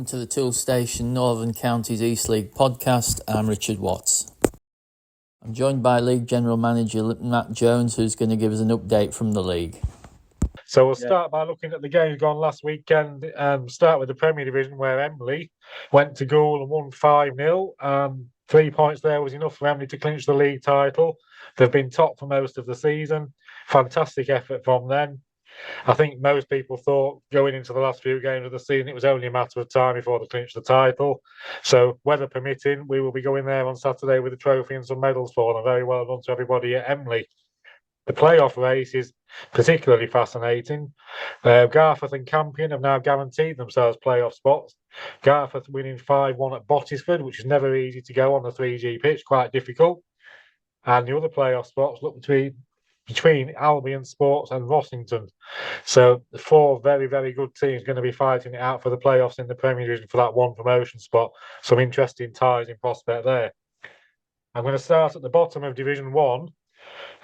to the Tool Station Northern Counties East League podcast. I'm Richard Watts. I'm joined by League General Manager Matt Jones, who's going to give us an update from the league. So we'll start by looking at the games gone last weekend and start with the Premier Division, where Emily went to Goole and won 5-0. 3 points there was enough for Emily to clinch the league title. They've been top for most of the season. Fantastic effort from them. I think most people thought going into the last few games of the season it was only a matter of time before they clinched the title. So, weather permitting, we will be going there on Saturday with a trophy and some medals for them. Very well done to everybody at Emily. The playoff race is particularly fascinating. Garforth and Campion have now guaranteed themselves playoff spots. Garforth winning 5-1 at Bottisford, which is never easy to go on the 3G pitch, quite difficult. And the other playoff spots look between Albion Sports and Rossington. So the 4 very, very good teams going to be fighting it out for the playoffs in the Premier Division for that one promotion spot. Some interesting ties in prospect there. I'm going to start at the bottom of Division 1.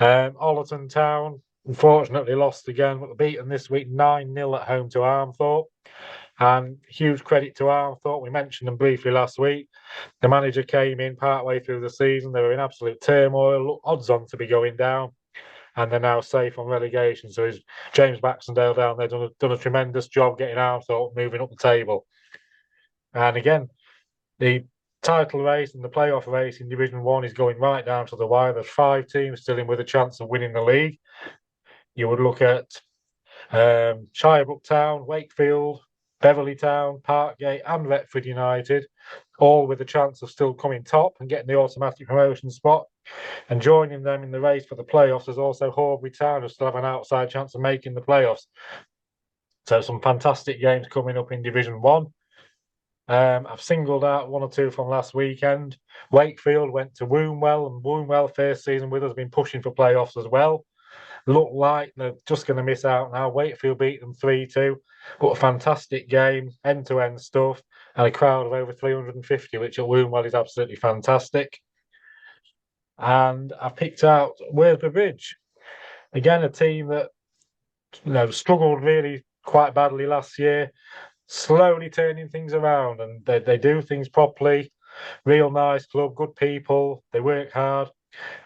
Ollerton Town unfortunately lost again, but beaten this week 9-0 at home to Armthorpe. And huge credit to Armthorpe. We mentioned them briefly last week. The manager came in partway through the season. They were in absolute turmoil, odds on to be going down. And they're now safe on relegation. So is James Baxendale down there done a tremendous job getting Armthorpe moving up the table. And again, the title race and the playoff race in Division 1 is going right down to the wire. There's 5 teams still in with a chance of winning the league. You would look at Shirebrook Town, Wakefield, Beverley Town, Parkgate and Retford United, all with a chance of still coming top and getting the automatic promotion spot. And joining them in the race for the playoffs is also Horbury Town, who still have an outside chance of making the playoffs. So some fantastic games coming up in Division 1. I've singled out 1 or 2 from last weekend. Wakefield went to Wombwell, and Wombwell, first season with us, have been pushing for playoffs as well. Look like they're just going to miss out now. Wakefield beat them 3-2, but a fantastic game, end-to-end stuff, and a crowd of over 350, which at Wombwell is absolutely fantastic. And I picked out Worsborough Bridge. Again, a team that struggled really quite badly last year, slowly turning things around, and they do things properly. Real nice club, good people, they work hard,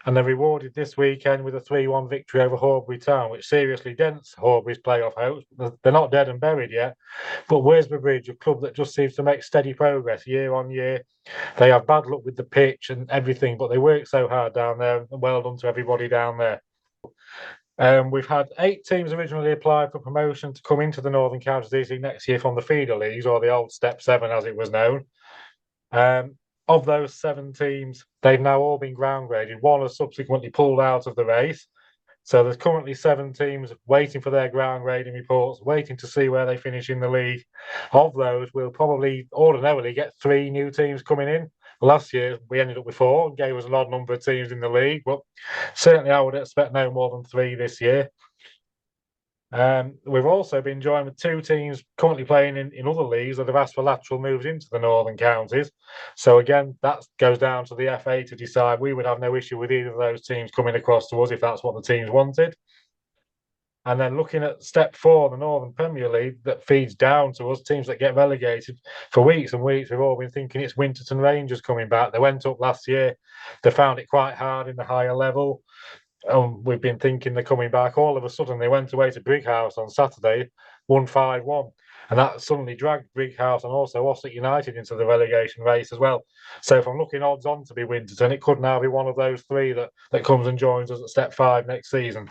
and they're rewarded this weekend with a 3-1 victory over Horbury Town, which seriously dents Horbury's playoff hopes. They're not dead and buried yet, but Worsborough Bridge, a club that just seems to make steady progress year on year. They have bad luck with the pitch and everything, but they work so hard down there, and well done to everybody down there. We've had 8 teams originally apply for promotion to come into the Northern Counties East League next year from the feeder leagues, or the old Step 7 as it was known. Of those 7 teams, they've now all been ground graded. 1 has subsequently pulled out of the race. So there's currently 7 teams waiting for their ground grading reports, waiting to see where they finish in the league. Of those, we'll probably ordinarily get 3 new teams coming in. Last year, we ended up with 4 and gave us an odd number of teams in the league, but certainly I would expect no more than 3 this year. We've also been joined with 2 teams currently playing in other leagues that have asked for lateral moves into the Northern Counties. So again, that goes down to the FA to decide. We would have no issue with either of those teams coming across to us if that's what the teams wanted. And then looking at Step 4, the Northern Premier League, that feeds down to us, teams that get relegated. For weeks and weeks, we've all been thinking it's Winterton Rangers coming back. They went up last year. They found it quite hard in the higher level. We've been thinking they're coming back. All of a sudden, they went away to Brighouse on Saturday, won 5-1. And that suddenly dragged Brighouse and also Ossett United into the relegation race as well. So if I'm looking odds on to be Winterton, it could now be one of those 3 that comes and joins us at Step 5 next season.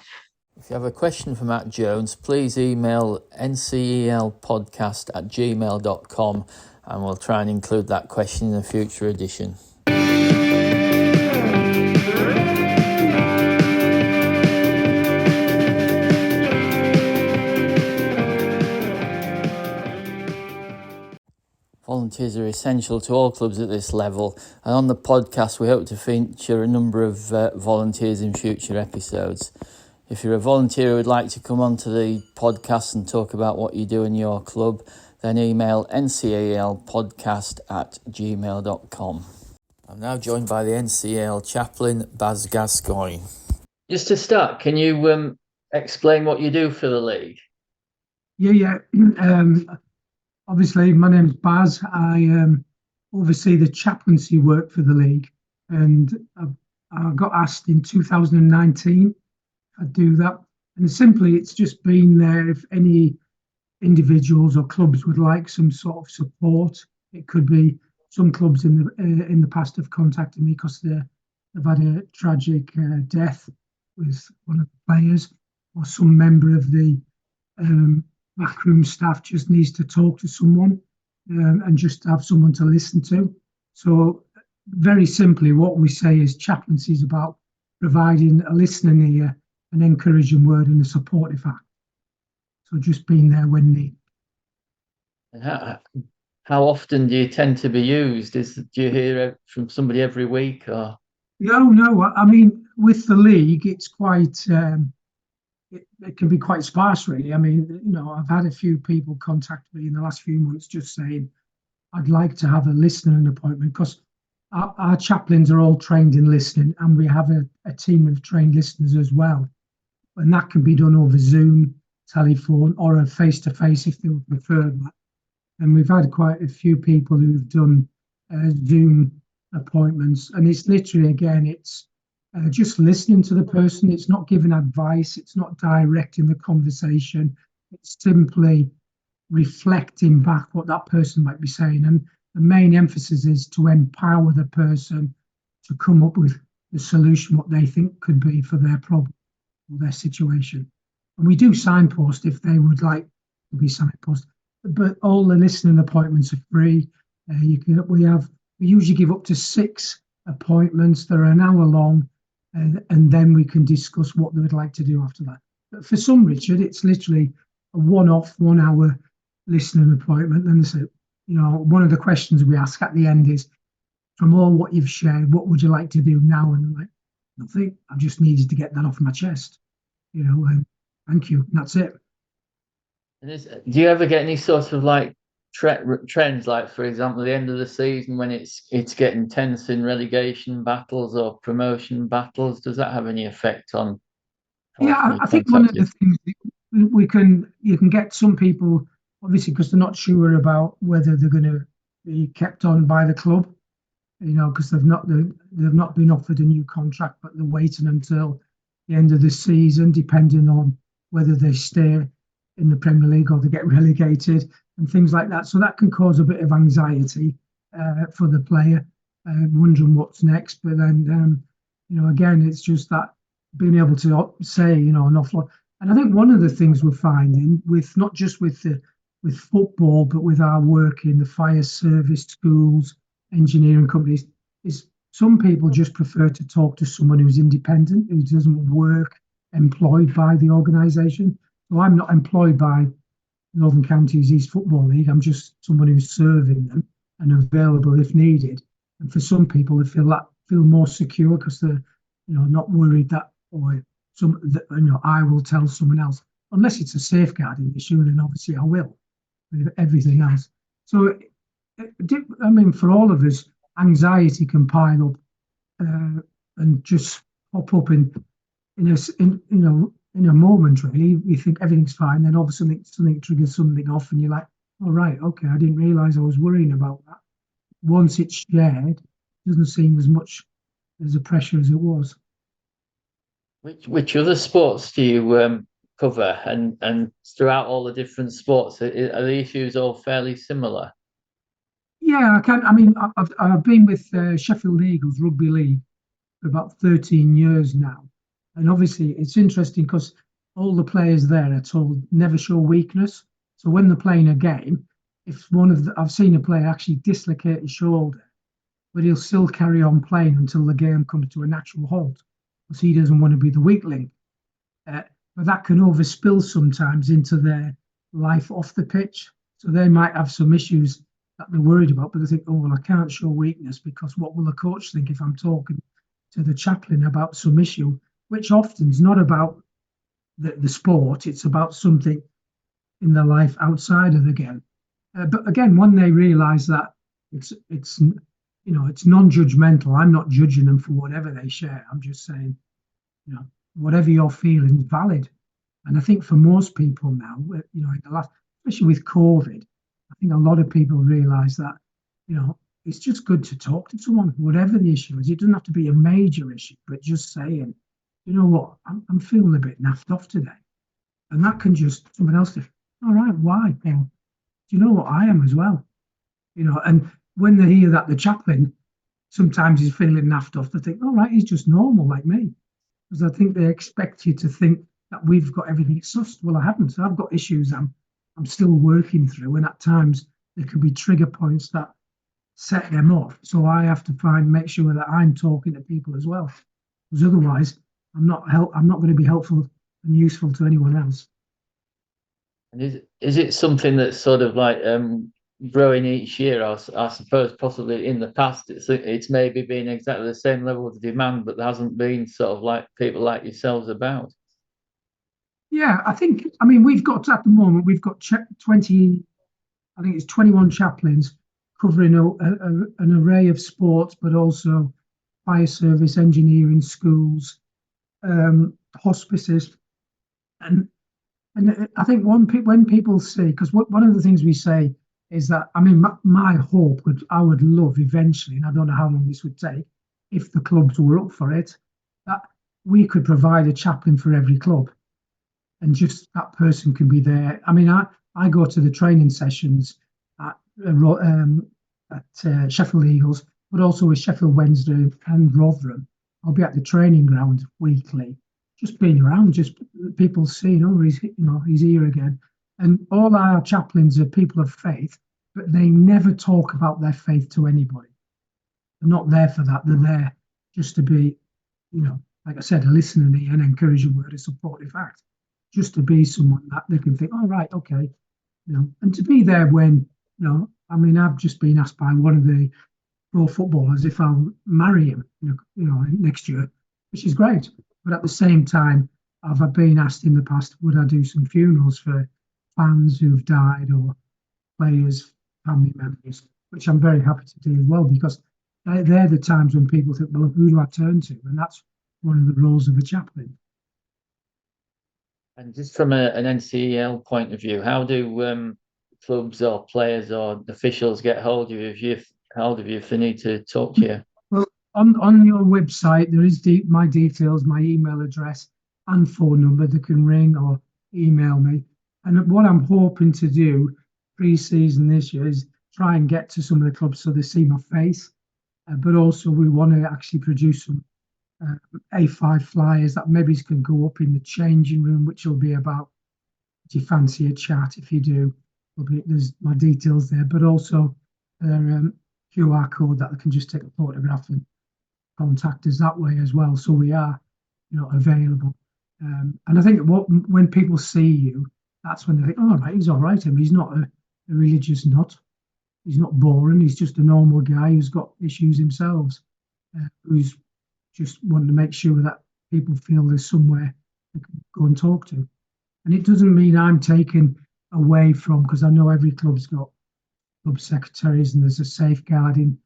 If you have a question for Matt Jones, please email NCEL Podcast at gmail.com, and we'll try and include that question in a future edition. Volunteers are essential to all clubs at this level, and on the podcast we hope to feature a number of volunteers in future episodes. If you're a volunteer who would like to come onto the podcast and talk about what you do in your club, then email ncelpodcast at gmail.com. I'm now joined by the NCEL Chaplin, Baz Gascoyne. Just to start, can you explain what you do for the league? Yeah. Obviously, my name's Baz. I oversee the chaplaincy work for the league, and I got asked in 2019 I'd do that. And simply, it's just been there if any individuals or clubs would like some sort of support. It could be some clubs in the past have contacted me because they've had a tragic death with one of the players, or some member of the backroom staff just needs to talk to someone and just have someone to listen to. So very simply, what we say is chaplaincy is about providing a listening ear, an encouraging word, and a supportive act. So just being there when needed. And how often do you tend to be used? Do you hear it from somebody every week? Or No. I mean, with the league, it's quite. It can be quite sparse, really. I mean, I've had a few people contact me in the last few months just saying, I'd like to have a listening appointment, because our chaplains are all trained in listening, and we have a team of trained listeners as well. And that can be done over Zoom, telephone, or a face-to-face if they would prefer that. And we've had quite a few people who've done Zoom appointments. And it's literally, again, it's just listening to the person. It's not giving advice. It's not directing the conversation. It's simply reflecting back what that person might be saying. And the main emphasis is to empower the person to come up with the solution, what they think could be for their problem or their situation. And we do signpost if they would like to be signpost, but all the listening appointments are free. We usually give up to 6 appointments. They're an hour long, and then we can discuss what they would like to do after that. But for some, Richard, it's literally a one-off, 1 hour listening appointment. And they say, one of the questions we ask at the end is, from all what you've shared, what would you like to do now? And I'm like, nothing. I just needed to get that off my chest. Thank you. And that's it. and do you ever get any sort of like trends, like for example, the end of the season when it's getting tense in relegation battles or promotion battles? Does that have any effect on? Yeah, I think one of the things you can get some people, obviously, because they're not sure about whether they're going to be kept on by the club, because they've not been offered a new contract, but they're waiting until the end of the season, depending on whether they stay in the Premier League or they get relegated and things like that. So that can cause a bit of anxiety for the player, wondering what's next. But then, again, it's just that being able to say, an awful lot. And I think one of the things we're finding, with not just with football, but with our work in the fire service, schools, engineering companies, is some people just prefer to talk to someone who's independent, who doesn't work employed by the organisation. So I'm not employed by Northern Counties East Football League. I'm just someone who's serving them and available if needed. And for some people, they feel more secure because they're, not worried that I will tell someone else, unless it's a safeguarding issue. Then obviously I will with everything else. So, for all of us, anxiety can pile up and just pop up in a moment. Really, you think everything's fine, then all of a sudden something triggers something off, and you're like, "All right, okay, I didn't realise I was worrying about that." Once it's shared, it doesn't seem as much as a pressure as it was. Which other sports do you cover, and throughout all the different sports, are the issues all fairly similar? Yeah, I can. I mean, I've been with Sheffield Eagles Rugby League for about 13 years now, and obviously it's interesting because all the players there are told never show weakness. So when they're playing a game, if I've seen a player actually dislocate his shoulder, but he'll still carry on playing until the game comes to a natural halt, because he doesn't want to be the weak link. But that can overspill sometimes into their life off the pitch. So they might have some issues that they're worried about, but they think, oh, well, I can't show weakness because what will the coach think if I'm talking to the chaplain about some issue, which often is not about the sport, it's about something in their life outside of the game. But again, when they realise that it's non-judgmental, I'm not judging them for whatever they share. I'm just saying, whatever you're feeling is valid. And I think for most people now, in the last, especially with COVID, I think a lot of people realise that, it's just good to talk to someone, whatever the issue is. It doesn't have to be a major issue, but just saying, you know what, I'm feeling a bit naffed off today. And that can just, someone else say, all right, why? Well, do you know what, I am as well? And when they hear that the chaplain sometimes is feeling naffed off, they think, all right, he's just normal like me. Because I think they expect you to think that we've got everything sussed. Well, I haven't. So I've got issues I'm still working through, and at times there can be trigger points that set them off. So I have to make sure that I'm talking to people as well, because otherwise I'm not going to be helpful and useful to anyone else. And is it something that's sort of like growing each year? I suppose possibly in the past it's maybe been exactly the same level of demand, but there hasn't been sort of like people like yourselves about. Yeah, I mean, we've got at the moment, we've got 20, I think it's 21 chaplains covering an array of sports, but also fire service, engineering, schools, hospices. And I think when people see, because one of the things we say is that, I mean, my hope I would love eventually, and I don't know how long this would take, if the clubs were up for it, that we could provide a chaplain for every club. And just that person can be there. I mean, I go to the training sessions at Sheffield Eagles, but also with Sheffield Wednesday and Rotherham. I'll be at the training ground weekly, just being around, just people seeing, oh, he's here again. And all our chaplains are people of faith, but they never talk about their faith to anybody. They're not there for that. They're there just to be, like I said, a listening ear, an encouraging word, a supportive act. Just to be someone that they can think, oh, right, okay, and to be there when, I mean, I've just been asked by one of the pro footballers if I'll marry him, next year, which is great. But at the same time, I've been asked in the past, would I do some funerals for fans who've died or players, family members, which I'm very happy to do as well, because they're the times when people think, well, who do I turn to? And that's one of the roles of a chaplain. And just from an NCEL point of view, how do clubs or players or officials get hold of you if they need to talk to you? Well, on your website, there is my details, my email address and phone number. They can ring or email me. And what I'm hoping to do pre-season this year is try and get to some of the clubs so they see my face. But also we want to actually produce some A5 flyers that maybe can go up in the changing room, which will be about, do you fancy a chat? If you do, there's my details there, but also QR code that they can just take a photograph and contact us that way as well. So we are, available. And I think when people see you, that's when they think, oh, right, he's all right. I mean, he's not a religious nut. He's not boring. He's just a normal guy who's got issues himself, who's just wanting to make sure that people feel there's somewhere they can go and talk to. And it doesn't mean I'm taken away from, because I know every club's got club secretaries and there's a safeguarding,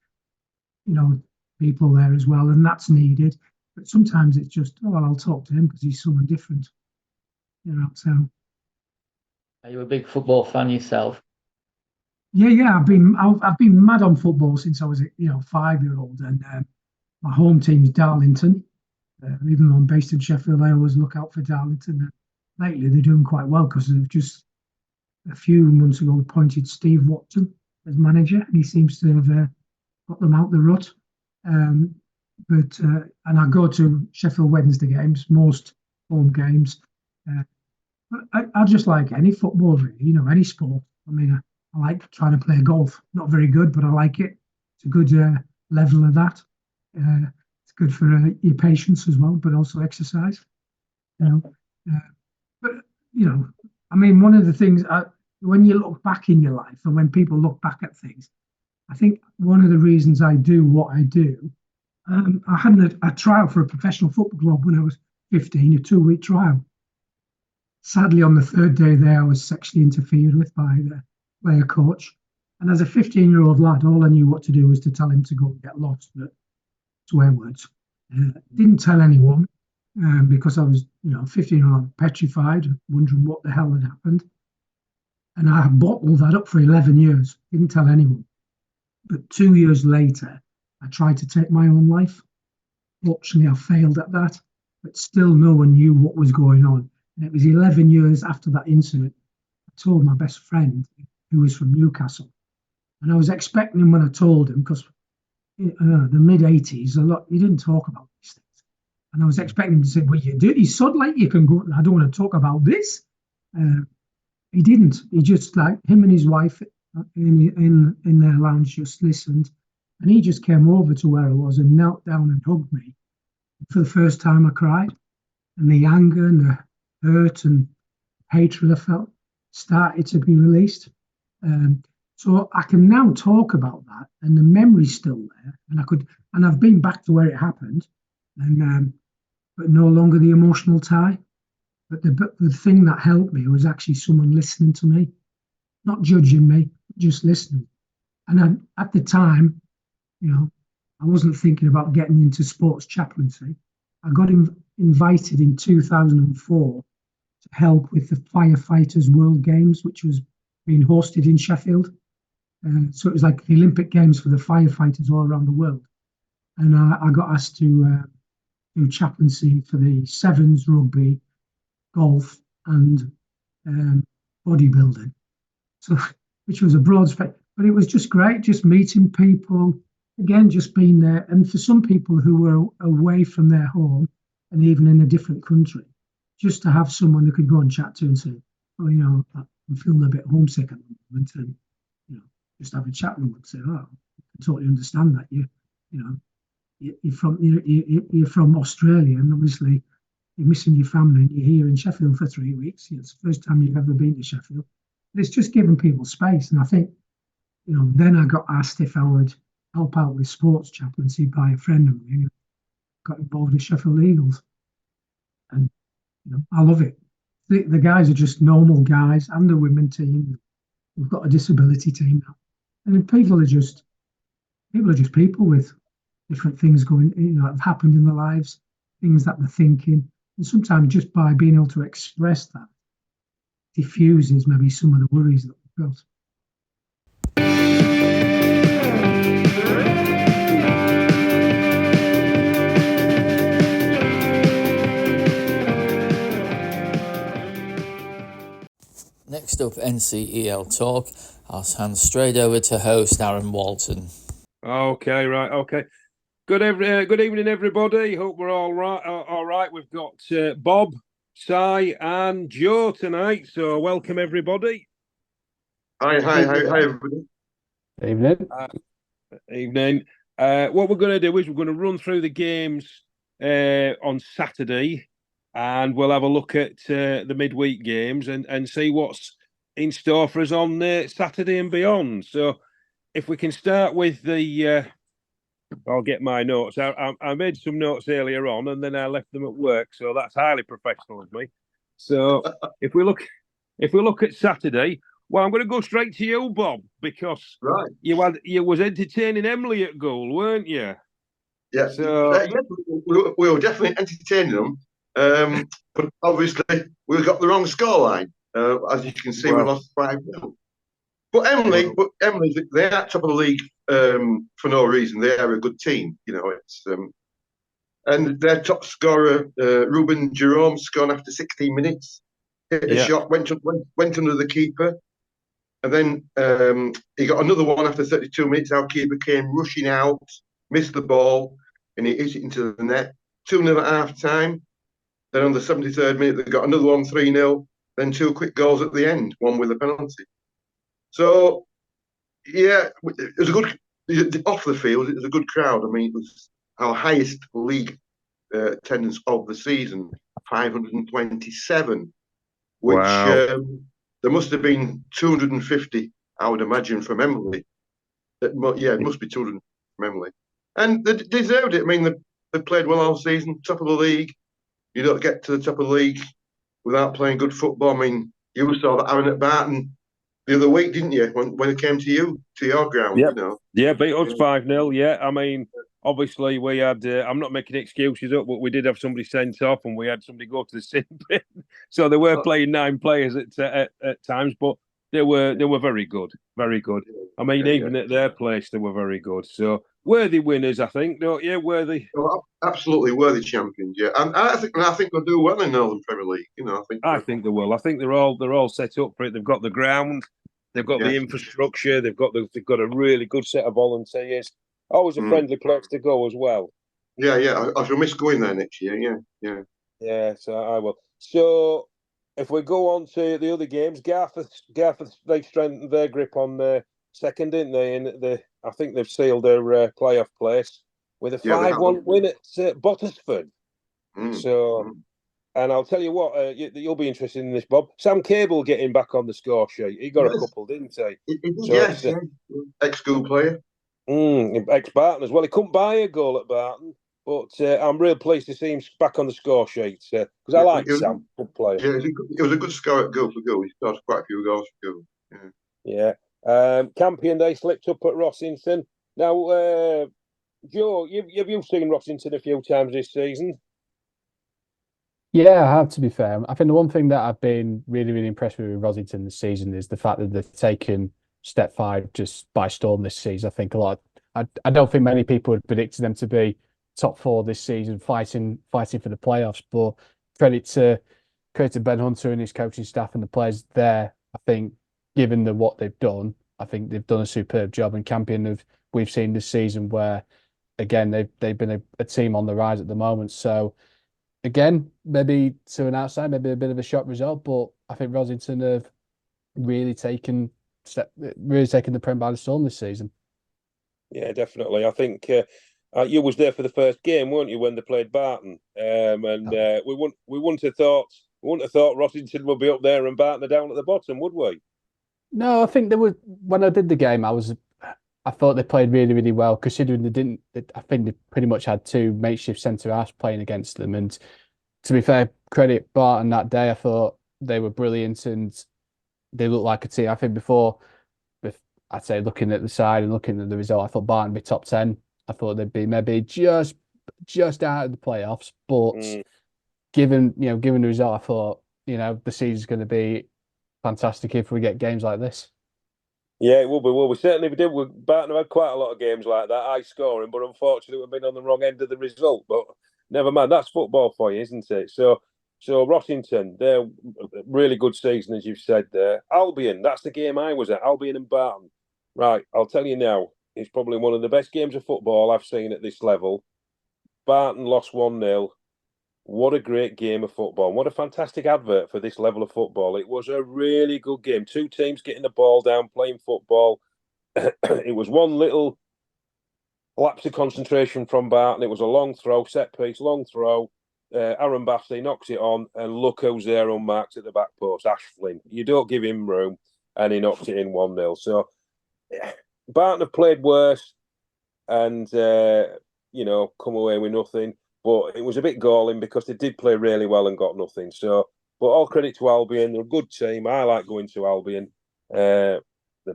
people there as well, and that's needed. But sometimes it's just, oh, well, I'll talk to him because he's someone different, so. Are you a big football fan yourself? Yeah, I've been mad on football since I was a 5-year-old, and my home team's Darlington. Even though I'm based in Sheffield, I always look out for Darlington. Lately, they're doing quite well because they've just a few months ago appointed Steve Walton as manager, and he seems to have got them out the rut. And I go to Sheffield Wednesday games, most home games. But I just like any football, really, any sport. I mean, I like trying to play golf. Not very good, but I like it. It's a good level of that. It's good for your patience as well, but also exercise. But I mean, one of the things when you look back in your life, and when people look back at things, I think one of the reasons I do what I do. I had a trial for a professional football club when I was 15, a 2-week trial. Sadly, on the third day there, I was sexually interfered with by the player coach. And as a 15-year-old lad, all I knew what to do was to tell him to go and get lost, but swear words. Didn't tell anyone because I was, 15-year-old, petrified, wondering what the hell had happened. And I bottled that up for 11 years, didn't tell anyone. But 2 years later, I tried to take my own life. Fortunately, I failed at that, but still no one knew what was going on. And it was 11 years after that incident, I told my best friend, who was from Newcastle. And I was expecting him when I told him, because the mid-80s, you didn't talk about these things. And I was expecting him to say, well, you do. He said, like, you can go, I don't want to talk about this. He didn't. He just, like, him and his wife in their lounge just listened. And he just came over to where I was and knelt down and hugged me. For the first time, I cried. And the anger and the hurt and hatred I felt started to be released. So I can now talk about that, and the memory's still there. And I've been back to where it happened, and but no longer the emotional tie. But the thing that helped me was actually someone listening to me, not judging me, just listening. And at the time, I wasn't thinking about getting into sports chaplaincy. I got invited in 2004 to help with the Firefighters World Games, which was being hosted in Sheffield. So it was like the Olympic Games for the firefighters all around the world. And I got asked to do chaplaincy for the sevens, rugby, golf, and bodybuilding. So, which was a broad spectrum. But it was just great, just meeting people, again, just being there. And for some people who were away from their home and even in a different country, just to have someone they could go and chat to and say, oh, I'm feeling a bit homesick at the moment, and just have a chat with them and say, oh, I totally understand that you're from Australia, and obviously you're missing your family, and you're here in Sheffield for 3 weeks. It's the first time you've ever been to Sheffield. But it's just giving people space, and I think then I got asked if I would help out with sports chaplaincy by a friend of mine who got involved with Sheffield Eagles, and I love it. The guys are just normal guys, and the women team. We've got a disability team now. And people are just people with different things going, have happened in their lives, things that they're thinking. And sometimes just by being able to express that diffuses maybe some of the worries that we've got. Next up, NCEL Talk. I'll hand straight over to host Aaron Walton. Okay, right, okay. Good evening, everybody. Hope we're all right. All right, we've got Bob, Si, and Joe tonight. So welcome, everybody. Hi, everybody. Evening. Evening. What we're going to do is we're going to run through the games on Saturday, and we'll have a look at the midweek games and see what's in store for us on Saturday and beyond. So if we can start with the... I'll get my notes. I made some notes earlier on, and then I left them at work, so that's highly professional of me. So if we look at Saturday, well, I'm going to go straight to you, Bob, because you was entertaining Emily at goal, weren't you? Yeah. So we were definitely entertaining them, but obviously we got the wrong scoreline. As you can see, we lost 5-0. But Emily, they're at top of the league for no reason. They are a good team, It's and their top scorer, Ruben Jerome, scored after 16 minutes. Hit a shot, went under the keeper, and then he got another one after 32 minutes. Our keeper came rushing out, missed the ball, and he hit it into the net. 2-0 at half time. Then on the 73rd minute, they got another one, 3-0. Then 2 quick goals at the end, one with a penalty. So, yeah, it was a good, off the field, it was a good crowd. I mean, it was our highest league attendance of the season, 527, which there must have been 250, I would imagine, from Emily. It must be 200 from Emily. And they deserved it. I mean, they played well all season, top of the league. You don't get to the top of the league without playing good football. I mean, you saw that Aaron at Barton the other week, didn't you? When it came to your ground, Yeah, beat us 5-0. Yeah, I mean, obviously we had. I'm not making excuses up, but we did have somebody sent off, and we had somebody go to the sin bin. So they were playing 9 players at times. But They were very good, very good. I mean, even at their place, they were very good. So worthy winners, I think, don't you? Worthy. Well, absolutely worthy champions, yeah. And I think they'll do well in Northern Premier League. You know, I think they will. I think they're all set up for it. They've got the ground, they've got the infrastructure, they've got a really good set of volunteers. Always a friendly place to go as well. Yeah. I shall miss going there next year. Yeah. Yeah, so I will. So if we go on to the other games, Gareth, they strengthened their grip on second, didn't they? And I think they've sealed their playoff place with a 5-1 win at Bottisford. So, and I'll tell you what, you'll be interested in this, Bob. Sam Cable getting back on the score sheet. He got a couple, didn't he? Yes. Ex-school player. Ex-Barton as well. He couldn't buy a goal at Barton. But I'm real pleased to see him back on the score sheet because I like Sam, good player. Yeah, it was a good score at goal for goal. He scored quite a few goals for goal. Yeah. Campion, they slipped up at Rossington. Now, Joe, you've seen Rossington a few times this season. Yeah, I have, to be fair. I think the one thing that I've been really, really impressed with Rossington this season is the fact that they've taken step 5 just by storm this season. I think I don't think many people had predicted them to be top 4 this season, fighting for the playoffs. But credit to Ben Hunter and his coaching staff and the players there. I think, given what they've done, I think they've done a superb job. And Campion, we've seen this season where, again, they've been a team on the rise at the moment. So, again, maybe to an outside, maybe a bit of a shock result, but I think Rossington have really taken the Prem by the storm this season. Yeah, definitely. I think you was there for the first game, weren't you, when they played Barton? We wouldn't have thought Rossington would be up there and Barton are down at the bottom, would we? No, I think when I did the game, I thought they played really, really well, considering I think they pretty much had 2 makeshift centre halves playing against them. And to be fair, credit Barton that day, I thought they were brilliant and they looked like a team. I think I'd say looking at the side and looking at the result, I thought Barton would be top 10. I thought they'd be maybe just out of the playoffs. But given the result, I thought, the season's going to be fantastic if we get games like this. Yeah, it will be. Well, we certainly did. Barton have had quite a lot of games like that, high scoring, but unfortunately we've been on the wrong end of the result. But never mind, that's football for you, isn't it? So Rossington, they're a really good season, as you've said there. Albion, that's the game I was at, Albion and Barton. Right, I'll tell you now, it's probably one of the best games of football I've seen at this level. Barton lost 1-0. What a great game of football. What a fantastic advert for this level of football. It was a really good game. 2 teams getting the ball down, playing football. It was one little lapse of concentration from Barton. It was a long throw, set piece, long throw. Aaron Bassey knocks it on, and look who's there unmarked at the back post, Ash Flynn. You don't give him room, and he knocked it in 1-0. So Barton have played worse and, come away with nothing. But it was a bit galling because they did play really well and got nothing. So, but all credit to Albion. They're a good team. I like going to Albion. They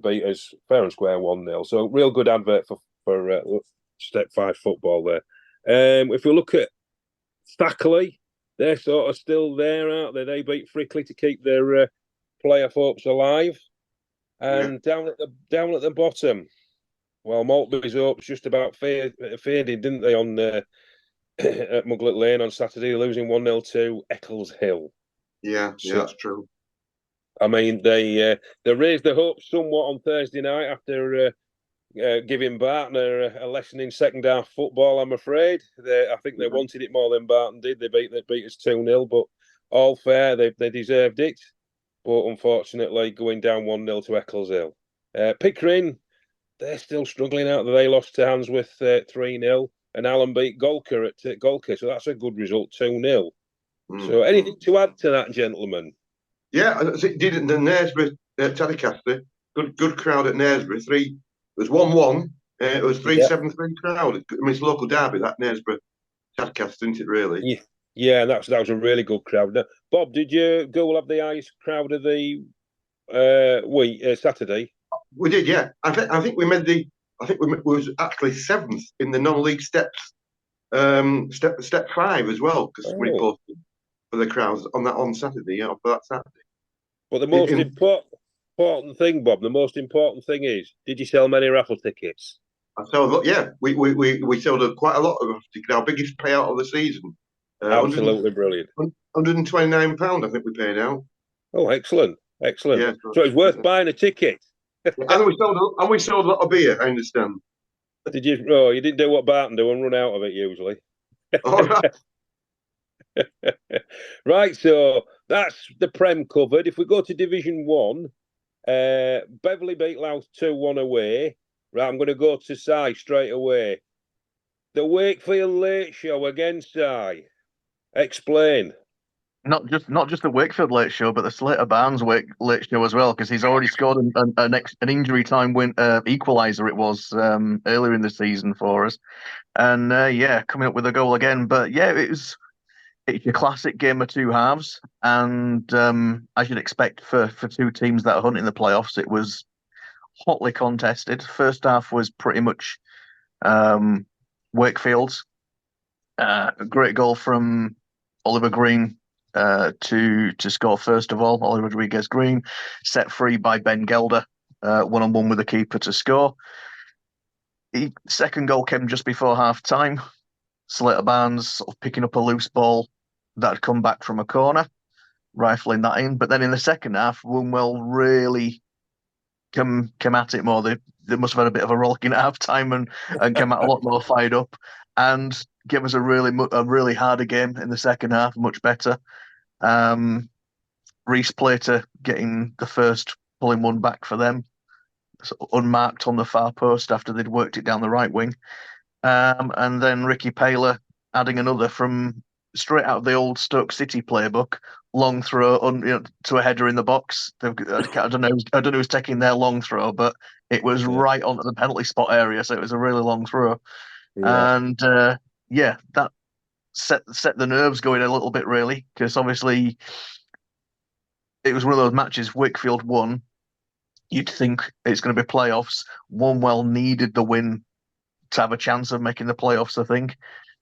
beat us fair and square 1-0. So, real good advert for Step 5 football there. If we look at Stackley, they're sort of still there, aren't they? They beat Frickley to keep their playoff hopes alive. And down at the bottom, well, Maltby's hopes just about faded, didn't they, on at Muglet Lane on Saturday, losing 1-0 to Eccles Hill. Yeah, that's true. I mean, they raised their hopes somewhat on Thursday night after giving Barton a lesson in second half football. I'm afraid I think they wanted it more than Barton did. They beat us 2-0, but all fair. They deserved it, but unfortunately, going down 1-0 to Eccles Hill. Pickering, they're still struggling out there. They lost to Handsworth 3-0. And Allen beat Golker at Golker, so that's a good result, 2-0. So anything to add to that, gentlemen? Yeah, it did in the Knaresborough Telecaster. Good crowd at Knaresborough. It was 1-1. It was 3-7-3 crowd. I mean, it's a local derby, that Knaresborough Telecaster, isn't it, really? Yeah, that was a really good crowd. Now, Bob, did you go have the highest crowd of the Saturday? We did, yeah. I think we made we was actually 7th in the non-league steps, step 5 as well, because we posted for the crowds on Saturday, for that Saturday. But the most important, important thing, Bob, the most important thing is, did you sell many raffle tickets? I sold, yeah, we sold quite a lot of our biggest payout of the season. Absolutely brilliant. £129, I think we paid out. Oh, excellent. Excellent. Yeah, so it's worth buying a ticket. And we sold a lot of beer, I understand. Did you? Oh, you didn't do what Barton do and run out of it usually. All right. Right, so that's the Prem covered. If we go to Division 1, Beverley beat Louth 2-1 away. Right, I'm going to go to Si straight away. The Wakefield Late Show against Si. Explain. Not just the Wakefield Late Show, but the Slater Barnes Late Show as well, because he's already scored an injury time win equaliser. It was earlier in the season for us, and coming up with a goal again. But yeah, it's your classic game of two halves, and as you'd expect for two teams that are hunting the playoffs, it was hotly contested. First half was pretty much Wakefield's. A great goal from Oliver Green to score first of all. Ollie Rodriguez Green, set free by Ben Gelder, one-on-one with the keeper to score. The second goal came just before half-time. Slater Barnes sort of picking up a loose ball that had come back from a corner, rifling that in. But then in the second half, Woonwell really came at it more. They must have had a bit of a rollicking at half-time and came out a lot more fired up and gave us a really harder game in the second half, much better. Reese Plater getting the first, pulling one back for them, sort of unmarked on the far post after they'd worked it down the right wing. And then Ricky Paler adding another from straight out of the old Stoke City playbook, long throw to a header in the box. I don't know who's taking their long throw, but it was right onto the penalty spot area, so it was a really long throw. Yeah. And that set the nerves going a little bit, really, because obviously it was one of those matches Wakefield won. You'd think it's going to be playoffs. Woonwell needed the win to have a chance of making the playoffs, I think.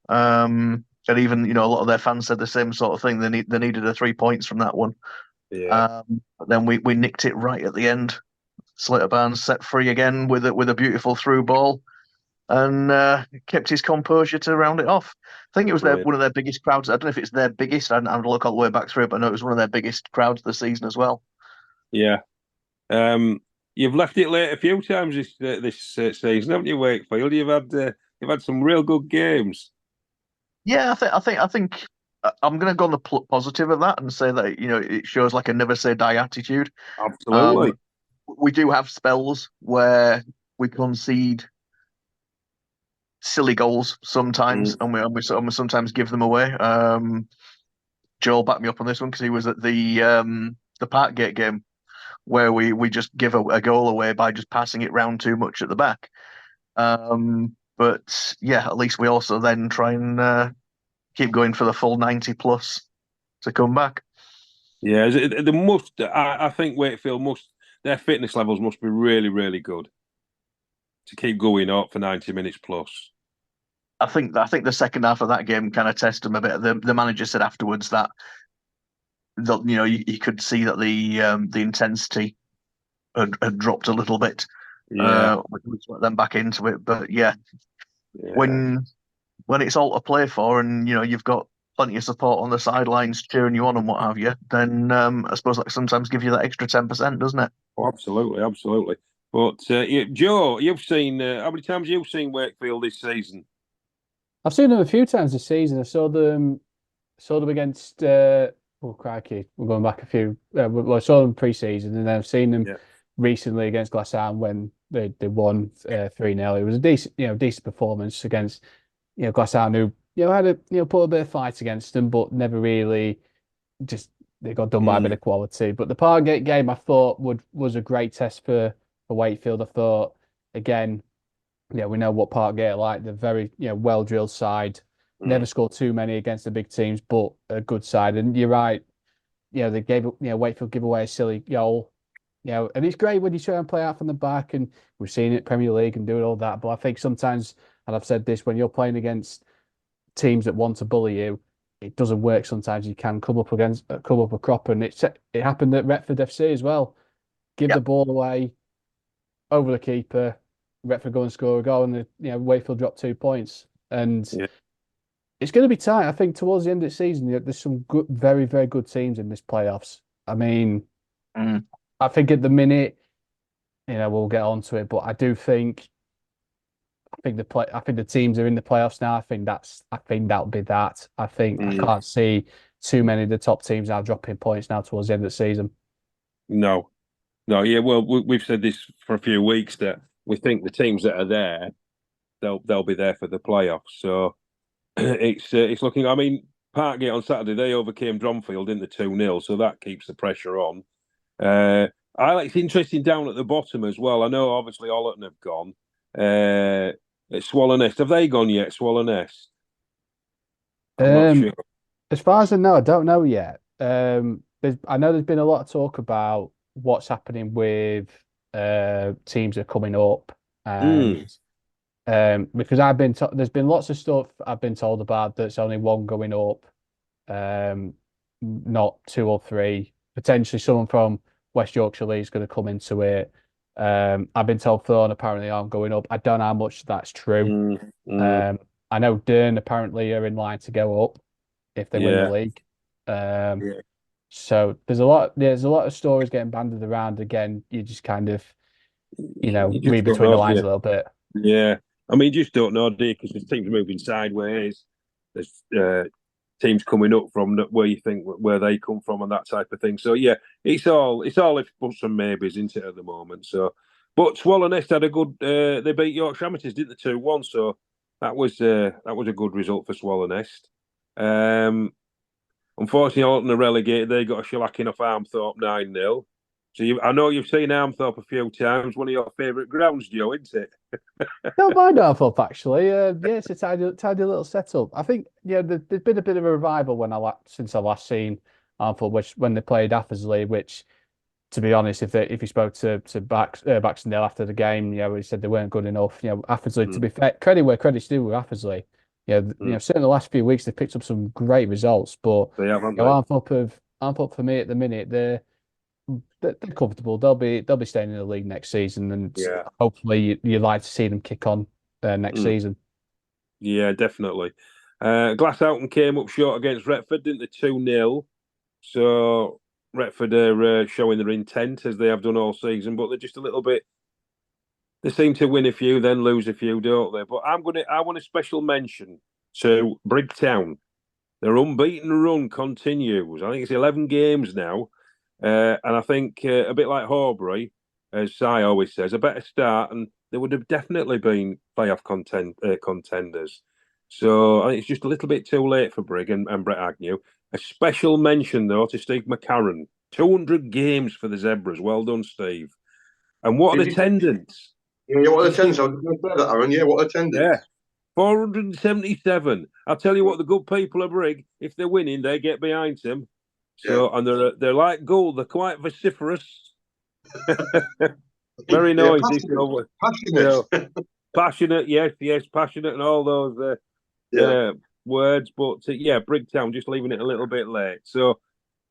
And even, a lot of their fans said the same sort of thing. They needed the 3 points from that one. Yeah. But then we nicked it right at the end. Slater Barnes set free again with a beautiful through ball, and kept his composure to round it off. I think it was one of their biggest crowds. I don't know if it's their biggest. I'd have to look all the way back through it, but I know it was one of their biggest crowds of the season as well. Yeah. You've left it late a few times this season, haven't you, Wakefield? You've had some real good games. Yeah, I think I'm going to go on the positive of that and say that it shows like a never say die attitude. Absolutely. We do have spells where we concede silly goals sometimes, and we sometimes give them away. Joel backed me up on this one because he was at the Parkgate game where we just give a goal away by just passing it round too much at the back. But yeah, at least we also then try and keep going for the full 90 plus to come back. Yeah, I think Wakefield their fitness levels must be really, really good to keep going up for 90 minutes plus. I think the second half of that game kind of tested them a bit. The manager said afterwards that you could see that the intensity had dropped a little bit. Yeah, which let them back into it. But yeah. When it's all to play for, and you've got plenty of support on the sidelines cheering you on and what have you, then I suppose that sometimes gives you that extra 10%, doesn't it? Oh, absolutely. But Joe, you've seen how many times have you seen Wakefield this season? I've seen them a few times this season. I saw them against. Crikey, we're going back a few. I saw them pre-season, and then I've seen them recently against Glasgow when they won 3-0. It was a decent performance against Glasgow, who had put a bit of fight against them, but never really they got done by a bit of quality. But the Parkgate game I thought was a great test for Wakefield. I thought again, we know what Parkgate are like. They're very well drilled side. Never scored too many against the big teams, but a good side. And you're right. They gave Wakefield give away a silly goal. And it's great when you try and play out from the back, and we've seen it Premier League and doing all that. But I think sometimes, and I've said this, when you're playing against teams that want to bully you, it doesn't work. Sometimes you can come up a crop, and it happened at Retford FC as well. give the ball away over the keeper, Retford go and score a goal, and Wakefield drop 2 points. And it's going to be tight. I think towards the end of the season, there's some good, very, very good teams in this playoffs. I mean, I think at the minute, we'll get onto it, but I do think I think the teams are in the playoffs now. I think that'll be that. I can't see too many of the top teams now dropping points now towards the end of the season. No, yeah. Well, we've said this for a few weeks that we think the teams that are there, they'll be there for the playoffs. So it's looking. I mean, Parkgate on Saturday they overcame Dronfield in the 2-0, so that keeps the pressure on. It's interesting down at the bottom as well. I know obviously Ollerton have gone. Swallow-Nest, have they gone yet? Swallow-Nest? I'm not sure. As far as I know, I don't know yet. I know there's been a lot of talk about what's happening with teams that are coming up, and because there's been lots of stuff I've been told about that's only one going up, not 2 or 3. Potentially someone from West Yorkshire League is going to come into it. I've been told Thorn apparently aren't going up. I don't know how much that's true. I know Dern apparently are in line to go up if they win the league. So there's a lot of stories getting banded around. Again, you just kind of read between the lines a little bit. Yeah, I mean, you just don't know, do you? Because there's teams moving sideways. There's teams coming up from where you think where they come from and that type of thing. So yeah, it's all if buts and maybes, isn't it, at the moment? So, but Swallow-Nest had a good. They beat Yorkshire Amateurs, didn't they, 2-1? So that was a good result for Swallow-Nest. Unfortunately, Alton are relegated. They got a shellacking off Armthorpe 9-0. So I know you've seen Armthorpe a few times. One of your favourite grounds, Joe, isn't it? Don't mind Armthorpe actually. It's a tidy little setup. I think there's been a bit of a revival since I last seen Armthorpe, when they played Affersley. Which, to be honest, if you spoke to Baxendale after the game, he said they weren't good enough. Affersley, to be fair, credit where credit's due with Affersley. Certainly the last few weeks they've picked up some great results, but Armthorpe for me at the minute they're comfortable. They'll be staying in the league next season, and hopefully you'd like to see them kick on next season. Yeah, definitely. Glasshoughton came up short against Retford, didn't they? 2-0. So Retford are showing their intent as they have done all season, but they're just a little bit. They seem to win a few, then lose a few, don't they? But I want a special mention to Brigtown. Their unbeaten run continues. I think it's 11 games now. And I think a bit like Horbury, as Si always says, a better start, and they would have definitely been playoff contenders. So I think it's just a little bit too late for Brig and Brett Agnew. A special mention, though, to Steve McCarron. 200 games for the Zebras. Well done, Steve. And what attendance? Yeah, what attendance? I was going to say that, Aaron. Yeah, what attendance? Yeah. 477. I'll tell you what, the good people of Brig, if they're winning, they get behind them. So and they're like gold. They're quite vociferous, very noisy. Passionate, yes, passionate, and all those words. But Brigtown just leaving it a little bit late. So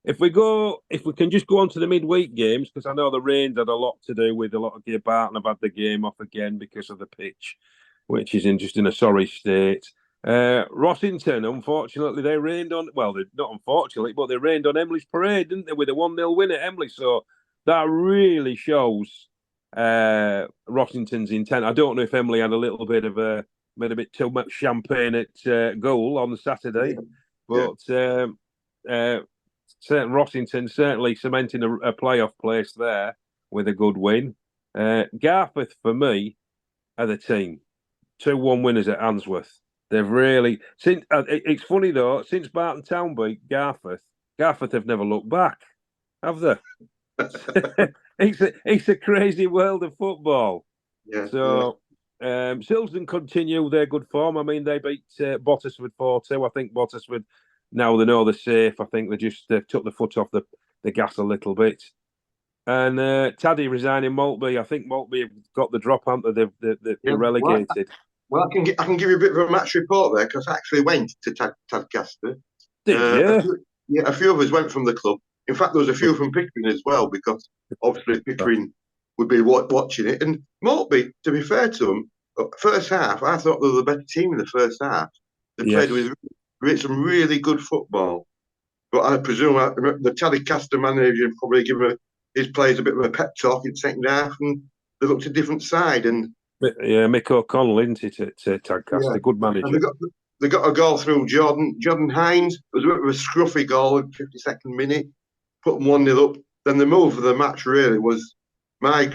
if we can just go on to the midweek games, because I know the rain's had a lot to do with a lot of gear. Barton have had the game off again because of the pitch, which is just in a sorry state. Rossington, unfortunately, they rained on. Well, not unfortunately, but they rained on Emley's Parade, didn't they, with a 1-0 win at Emley? So that really shows Rossington's intent. I don't know if Emley had a little bit of made a bit too much champagne at goal on the Saturday, but Rossington certainly cementing a playoff place there with a good win. Garforth, for me, are the team. 2-1 winners at Answorth. They've really it's funny though, since Barton Town beat Garforth have never looked back, have they? It's a crazy world of football. Yeah. So Silsden continue their good form. I mean, they beat Bottisford 4-2. I think Bottisford, now they know they're safe. I think they've took the foot off the gas a little bit. And Taddy resigning Maltby. I think Maltby have got the drop, haven't they? They're relegated. Well, I can give you a bit of a match report there, because I actually went to Tadcaster. Did you? A few of us went from the club. In fact, there was a few from Pickering as well, because obviously Pickering would be watching it. And Maltby, to be fair to them, first half, I thought they were the better team in the first half. They played with some really good football. But I presume the Telecaster manager probably give his players a bit of a pep talk in the second half, and they looked a different side. And yeah, Mick O'Connell, isn't it, at Tadcaster? Good manager. And they got a goal through Jordan Hines. It was a bit of a scruffy goal in the 52nd minute. Put them 1-0 up. Then the move of the match really was my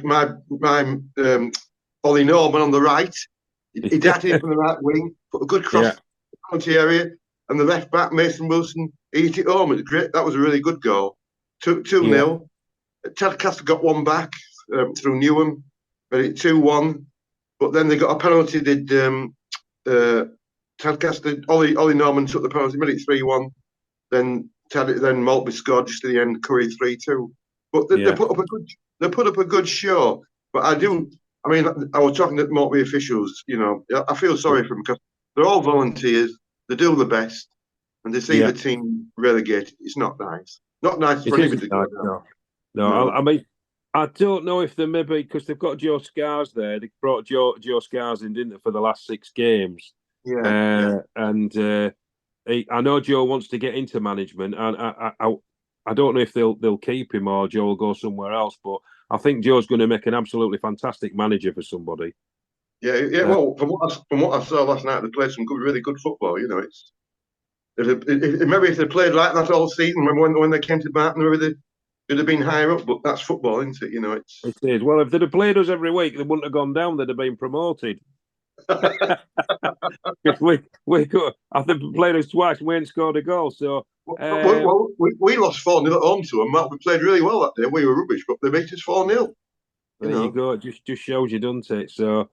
Ollie Norman on the right. He darted in from the right wing, put a good cross in the penalty area, and the left back Mason Wilson hit it home. It was great. That was a really good goal. 2-0. Tadcaster got one back through Newham, made it 2-1. But then they got a penalty. Did Tadcaster? Ollie Norman took the penalty, made it 3-1. Then Maltby scored just at the end. Curry 3-2. But they put up a good show. But I was talking to Maltby officials. You know, I feel sorry for them because they're all volunteers. They do the best, and they see the team relegated. It's not nice. Not nice for anybody to go down. No. I mean, I don't know if they maybe, because they've got Joe Scars there. They brought Joe Scars in, didn't they, for the last 6 games? Yeah. I know Joe wants to get into management, and I don't know if they'll keep him or Joe will go somewhere else. But I think Joe's going to make an absolutely fantastic manager for somebody. Yeah. Well, from what I saw last night, they played some really good football. You know, it's maybe if they played like that all season, when they came to Barton, maybe they'd have been higher up. But that's football, isn't it? You know, it is. Well, if they'd have played us every week, they wouldn't have gone down. They'd have been promoted. we could. I think we played us twice and we ain't scored a goal. So we lost 4-0 at home to them. Mark, we played really well that day. We were rubbish, but they beat us 4-0. There you go. It just shows you, doesn't it? So,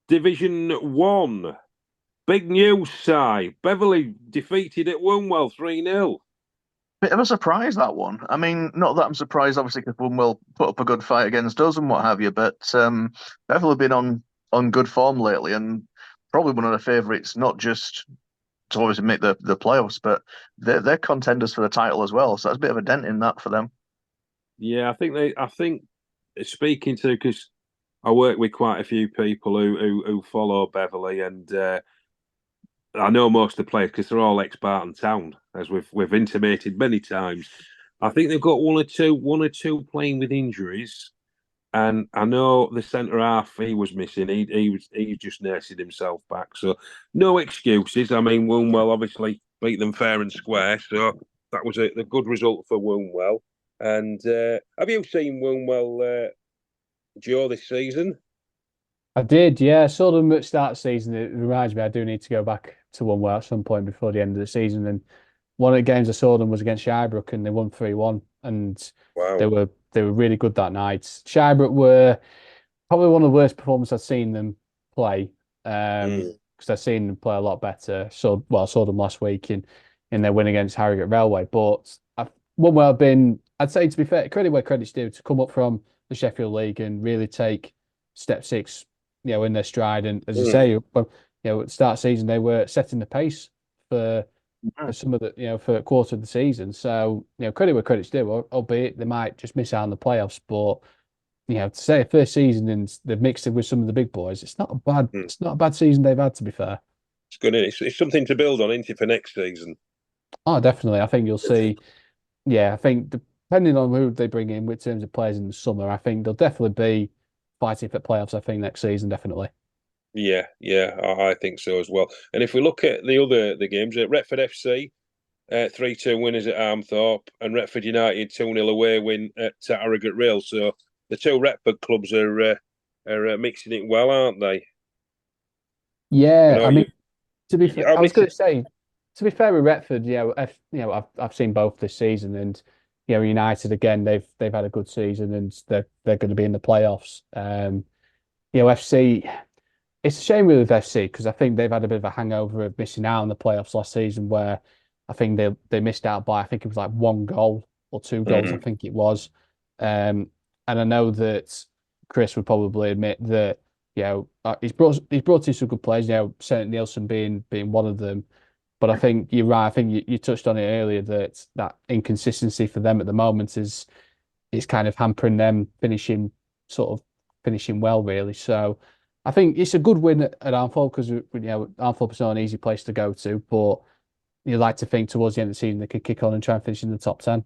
Division 1. Big news, Si. Beverley defeated at Woonwell 3-0. Bit of a surprise, that one. I mean, not that I'm surprised, obviously, because Woonwell put up a good fight against us and what have you, but Beverley have been on good form lately and probably one of the favourites, not just to obviously make the playoffs, but they're contenders for the title as well. So that's a bit of a dent in that for them. Yeah, I think speaking to, because I work with quite a few people who follow Beverley, and I know most of the players because they're all ex-Barton Town, as we've intimated many times. I think they've got one or two playing with injuries, and I know the centre half he was missing. He was just nursing himself back, so no excuses. I mean, Woonwell obviously beat them fair and square, so that was a good result for Woonwell. And have you seen Woonwell, Joe, this season? I did, yeah. I saw them at start of the season. It reminds me I do need to go back to Woonwell at some point before the end of the season. And one of the games I saw them was against Shirebrook, and they won 3-1. And they were really good that night. Shirebrook were probably one of the worst performances I've seen them play. Because I've seen them play a lot better. So, I saw them last week in their win against Harrogate Railway. But Woonwell have been, I'd say, to be fair, credit where credit's due, to come up from the Sheffield League and really take step 6, in their stride. And as you say, at the start of the season, they were setting the pace for some of the, for a quarter of the season. So, credit where credit's due, albeit they might just miss out on the playoffs. But, to say first season and they've mixed it with some of the big boys, it's not a bad season they've had, to be fair. It's good. It's something to build on, isn't it, for next season? Oh, definitely. I think you'll see. Yeah, I think depending on who they bring in with terms of players in the summer, I think they'll definitely be fighting for playoffs, I think, next season, definitely. Yeah, I think so as well. And if we look at the games, Retford FC, 3-2 winners at Armthorpe, and Retford United 2-0 away win at Harrogate Rail. So the two Retford clubs are mixing it well, aren't they? Yeah, I mean, to be fair, I was going to say, to be fair with Retford, I've seen both this season, and United again, they've had a good season, and they're going to be in the playoffs. FC, it's a shame really with FC, because I think they've had a bit of a hangover of missing out on the playoffs last season, where I think they missed out by, I think it was like 1 goal or 2 goals, I think it was. And I know that Chris would probably admit that he's brought in some good players. St. Nielsen being one of them. But I think you're right. I think you touched on it earlier that inconsistency for them at the moment is kind of hampering them finishing well, really. So I think it's a good win at Armfield because Armfield's not an easy place to go to, but you like to think towards the end of the season they could kick on and try and finish in the top 10.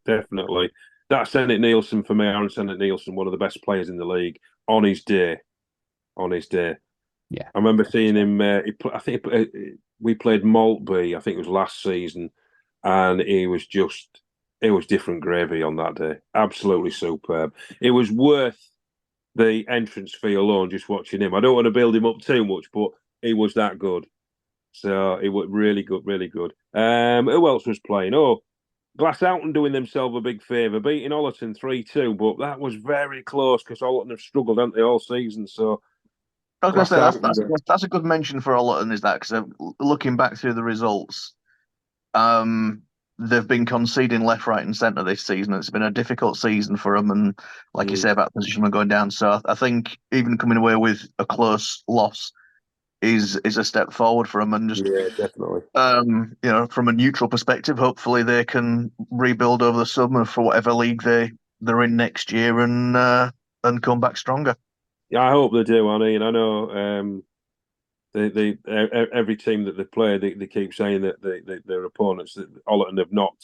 Definitely. That's Sennett Nielsen for me. Aaron Sennett Nielsen, one of the best players in the league on his day. Yeah, I remember seeing him. We played Maltby. I think it was last season, and it was different gravy on that day. Absolutely superb. It was worth the entrance fee alone just watching him. I don't want to build him up too much, but he was that good. So it was really good, really good. Who else was playing? Oh, Glasshoughton doing themselves a big favour, beating Ollerton 3-2, but that was very close because Ollerton have struggled, haven't they, all season? So I was going to say that's a good mention for Ollerton, is that because looking back through the results, they've been conceding left, right, and centre this season. It's been a difficult season for them, and like you say about the position we're going down. So I think even coming away with a close loss is a step forward for them, and just definitely. From a neutral perspective, hopefully they can rebuild over the summer for whatever league they're in next year and come back stronger. Yeah, I hope they do, Annie. And I know every team that they play, they keep saying that their opponents, that Ollerton have not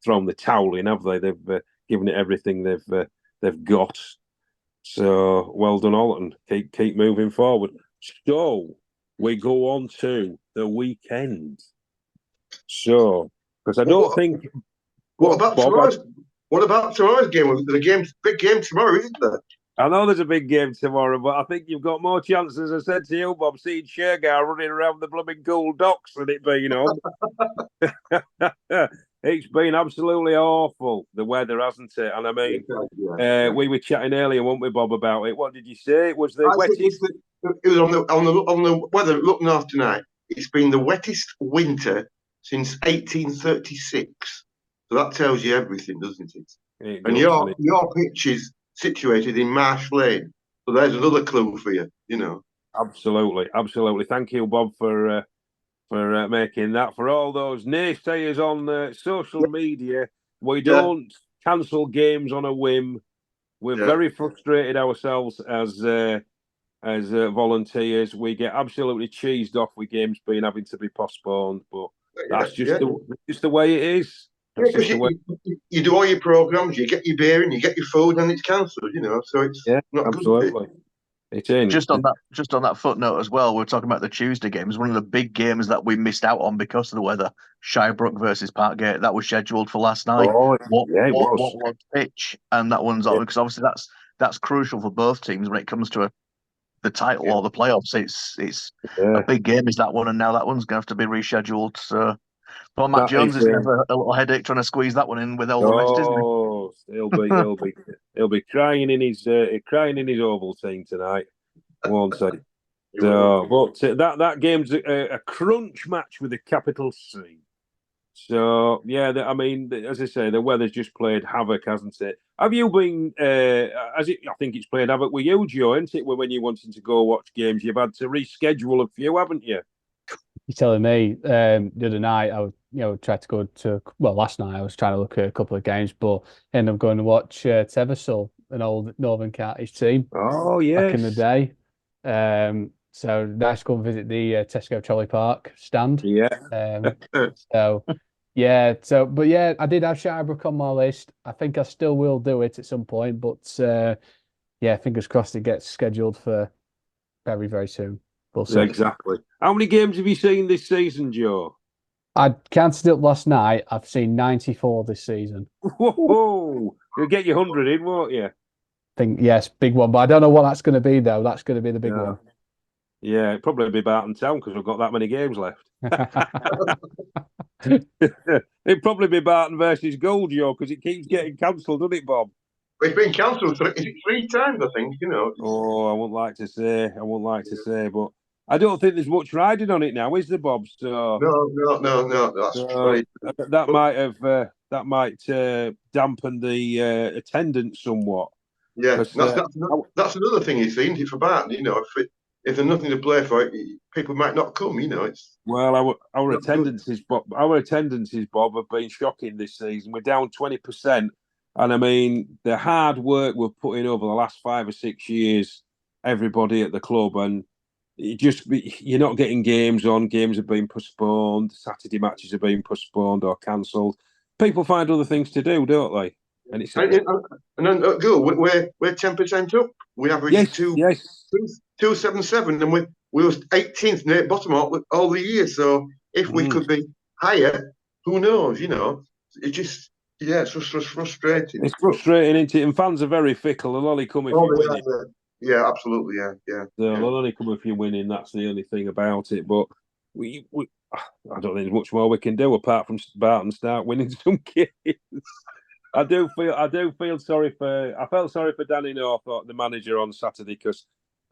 thrown the towel in, have they? They've given it everything they've got. So well done, Ollerton. Keep moving forward. So we go on to the weekend. So, because I don't think. What about tomorrow's game? Big game tomorrow, isn't there? I know there's a big game tomorrow, but I think you've got more chances, as I said to you, Bob, seeing Shergar running around the blooming cool docks than it being on. It's been absolutely awful, the weather, hasn't it? And I mean, we were chatting earlier, weren't we, Bob, about it? What did you say? It was the wettest? It was on the weather. Look north tonight. It's been the wettest winter since 1836. So that tells you everything, doesn't it? And your pitch is situated in Marsh Lane. So there's another clue for you, Absolutely. Thank you, Bob, for making that. For all those naysayers on social media, we don't cancel games on a whim. We're very frustrated ourselves as volunteers. We get absolutely cheesed off with games having to be postponed, but that's just the way it is. Yeah, because you do all your programs, you get your beer and you get your food, and it's cancelled. So it's not absolutely. Good. It's in. Just on that footnote as well, we're talking about the Tuesday games. One of the big games that we missed out on because of the weather, Shirebrook versus Parkgate, that was scheduled for last night. It was. What was pitch? And that one's on because obviously that's crucial for both teams when it comes to the title or the playoffs. It's a big game, is that one, and now that one's going to have to be rescheduled. So. Well, Matt Jones is going to have a little headache trying to squeeze that one in with all the rest, isn't he? He'll be crying in his Oval team tonight, won't he? So, but that game's a crunch match with a capital C. So I mean, as I say, the weather's just played havoc, hasn't it? Have you been? I think it's played havoc with you, Joe, isn't it? When you're wanting to go watch games, you've had to reschedule a few, haven't you? You're telling me. The other night I tried to go to. Well, last night I was trying to look at a couple of games, but ended up going to watch Teversol, an old Northern Cartage team. Oh yes, back in the day. So nice to go and visit the Tesco Trolley Park stand. Yeah. But I did have Shirebrook on my list. I think I still will do it at some point, but fingers crossed it gets scheduled for very, very soon. We'll see. Exactly. How many games have you seen this season, Joe? I counted up last night. I've seen 94 this season. Whoa! You'll get your 100 in, won't you? Yes, big one. But I don't know what that's going to be, though. That's going to be the big one. Yeah, it'd probably be Barton Town because we've got that many games left. It'd probably be Barton versus Gold, Joe, because it keeps getting cancelled, doesn't it, Bob? It's been cancelled 3 times, I think, Oh, I wouldn't like to say, but I don't think there's much riding on it now, is there, Bob? So no. That's right. That might dampen the attendance somewhat. Yeah, that's another thing you see, isn't it, for Barton? if there's nothing to play for, people might not come. It's Well, our not good. attendances, Bob, have been shocking this season. We're down 20%, and I mean the hard work we've put in over the last 5 or 6 years, everybody at the club, and you're not getting games on. Games have been postponed. Saturday matches have been postponed or cancelled. People find other things to do, don't they? And it's And then at goal, we're 10% up. We average yes. 277, and we were 18th near bottom all the year. So if we could be higher, who knows? It just it's just frustrating. It's frustrating, isn't it? And fans are very fickle. They'll only come if you're winning. Yeah, absolutely, yeah. They'll only come if you're winning. That's the only thing about it. But we I don't think there's much more we can do apart from Barton start winning some games. I felt sorry for Danny North, the manager, on Saturday, because,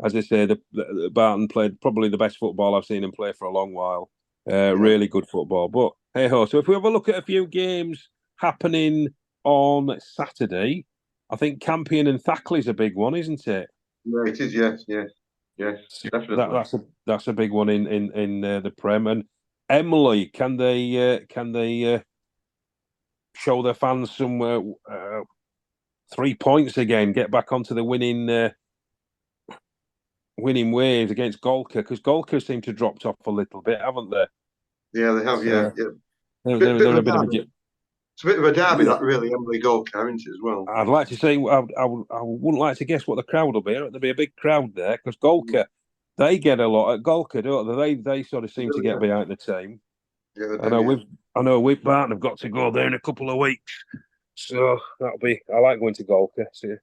as I say, the Barton played probably the best football I've seen him play for a long while. Really good football. But hey ho, so if we have a look at a few games happening on Saturday, I think Campion and Thackley's a big one, isn't it? Yeah, it is. Yes, definitely. That's a big one in the Prem. And Emily, can they show their fans some 3 points again, get back onto the winning waves against Golka, because Golka seem to have dropped off a little bit, haven't they? Yeah, they have. So, yeah. They're a bit of a. It's a bit of a derby, that really, Emily Golka, isn't it, as well? I'd like to say I wouldn't like to guess what the crowd will be. There'll be a big crowd there because Golka, they get a lot at Golka, don't they? They sort of seem to get behind the team. Yeah, I know we Barton have got to go there in a couple of weeks, so that'll be. I like going to Golka. It's a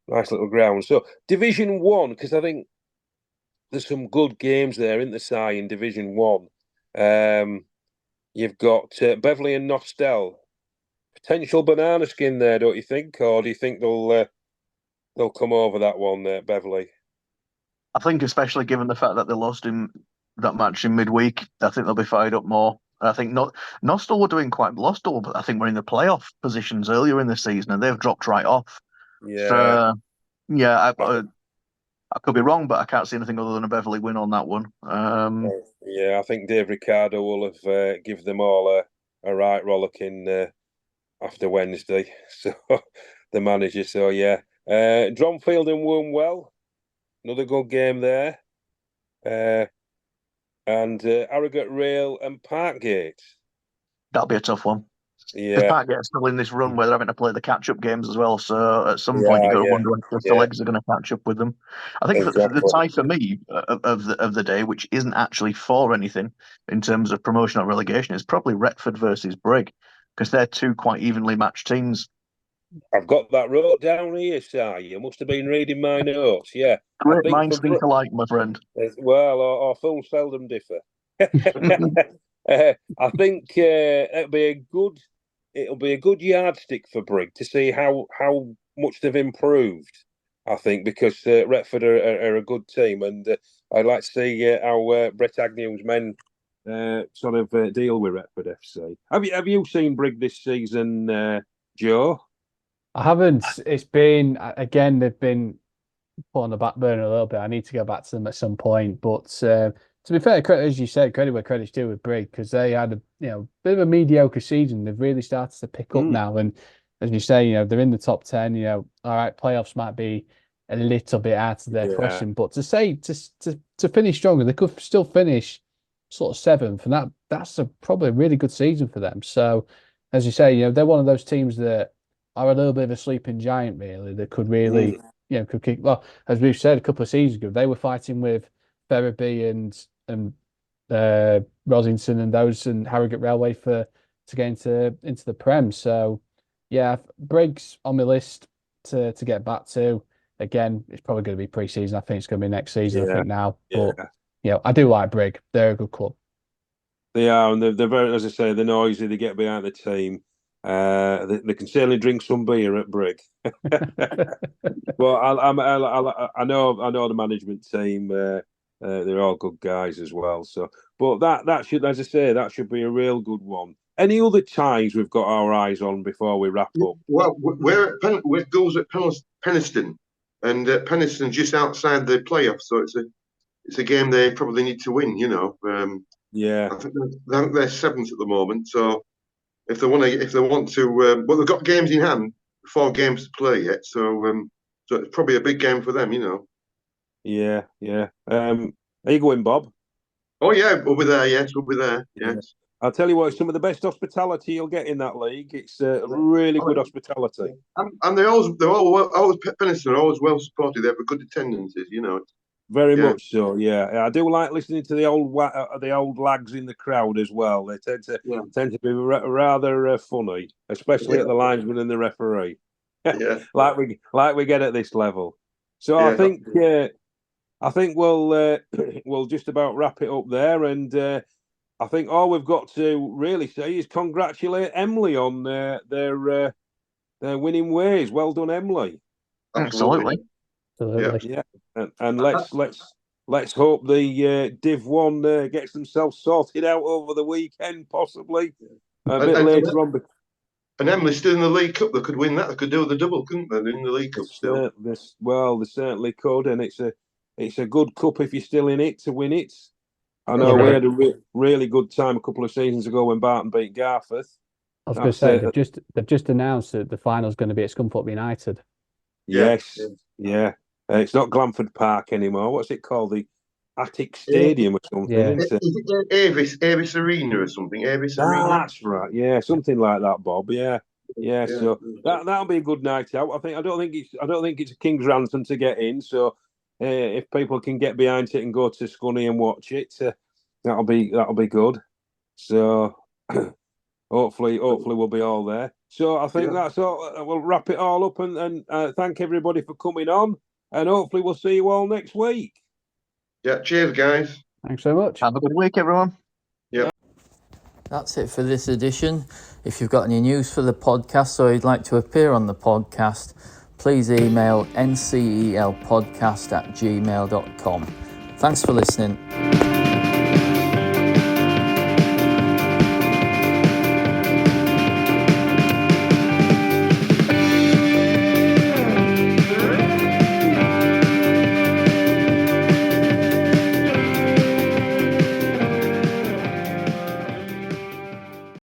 nice little ground. So Division 1, because I think there's some good games there in the side in Division 1. You've got Beverley and Nostell. Potential banana skin there, don't you think? Or do you think they'll come over that one, Beverley? I think, especially given the fact that they lost in that match in midweek, I think they'll be fired up more. And I think Nostell were doing quite Nostell, but I think we're in the playoff positions earlier in the season, and they've dropped right off. Yeah, I could be wrong, but I can't see anything other than a Beverley win on that one. I think Dave Ricardo will have give them all a right rollicking after Wednesday. So the manager. So yeah, Dronfield and Wormwell, another good game there. And Harrogate Rail and Parkgate. That'll be a tough one. Yeah, because Parkgate's still in this run where they're having to play the catch-up games as well. So at some point, you've got to wonder if the legs are going to catch up with them. I think the tie for me of the day, which isn't actually for anything in terms of promotion or relegation, is probably Retford versus Brig, because they're two quite evenly matched teams. I've got that wrote down here, Si. You must have been reading my notes. Yeah, great minds think alike, my friend. Well, our films seldom differ. I think it'll be a good yardstick for Brig to see how much they've improved. I think because Retford are a good team, and I'd like to see how Brett Agnew's men sort of deal with Retford FC. Have you seen Brig this season, Joe? I haven't. It's been, again, they've been put on the back burner a little bit. I need to go back to them at some point. But to be fair, as you said, credit where credit's due with Brig, because they had a bit of a mediocre season. They've really started to pick up now. And as you say, they're in the top 10. All right, playoffs might be a little bit out of their question. But to say, to finish stronger, they could still finish sort of 7th. And that's probably a really good season for them. So, as you say, they're one of those teams that are a little bit of a sleeping giant, really, that could really, could kick. Well, as we've said a couple of seasons ago, they were fighting with Ferriby and Rosington and those and Harrogate Railway to get into the Prem. So, yeah, Briggs on my list to get back to. Again, it's probably going to be pre-season. I think it's going to be next season. I think now, but I do like Brig. They're a good club. They are, and they're very, as I say, they're noisy. They get behind the team. They can certainly drink some beer at Brig. Well, I know the management team. They're all good guys as well. So, but that should, as I say, that should be a real good one. Any other ties we've got our eyes on before we wrap up? Well, we're goals at Penistone, and Penistone just outside the playoffs, so it's it's a game they probably need to win. You know, Yeah. I think they're seventh at the moment. So if they want to, well, they've got games in hand, 4 games to play yet. So so it's probably a big game for them. You know. Yeah. Are you going, Bob? Oh yeah, we'll be there. Yes, we'll be there. Yes. I'll tell you what, it's some of the best hospitality you'll get in that league. It's really good hospitality. And they're always Penistone are always well supported. They have a good attendances. You know. Very much so, yeah. I do like listening to the old lags in the crowd as well. They tend to be rather funny, especially at the linesman and the referee. like we get at this level. So I think we'll just about wrap it up there, and I think all we've got to really say is congratulate Emily on their winning ways. Well done, Emily. Absolutely. Absolutely. Yeah, and let's hope the Div 1 gets themselves sorted out over the weekend, possibly a bit later on. And Emily's still in the League Cup. They could win that. They could do the double, couldn't they? In the League Cup still. They certainly could, and it's a good cup if you're still in it to win it. I know we had a really good time a couple of seasons ago when Barton beat Garforth. I was going to say they've just announced that the final's going to be at Scunthorpe United. Yes. It's not Glanford Park anymore. What's it called? The Attic Stadium or something. Yeah. Is it Avis Arena or something? Avis Arena. That's right. Yeah, something like that, Bob. Yeah. So that'll be a good night out. I don't think it's a king's ransom to get in. So if people can get behind it and go to Scunny and watch it, that'll be good. So hopefully we'll be all there. So I think that's all. We'll wrap it all up and thank everybody for coming on. And hopefully we'll see you all next week. Yeah, cheers, guys. Thanks so much. Have a good week, everyone. Yeah. That's it for this edition. If you've got any news for the podcast or you'd like to appear on the podcast, please email ncelpodcast@gmail.com. Thanks for listening.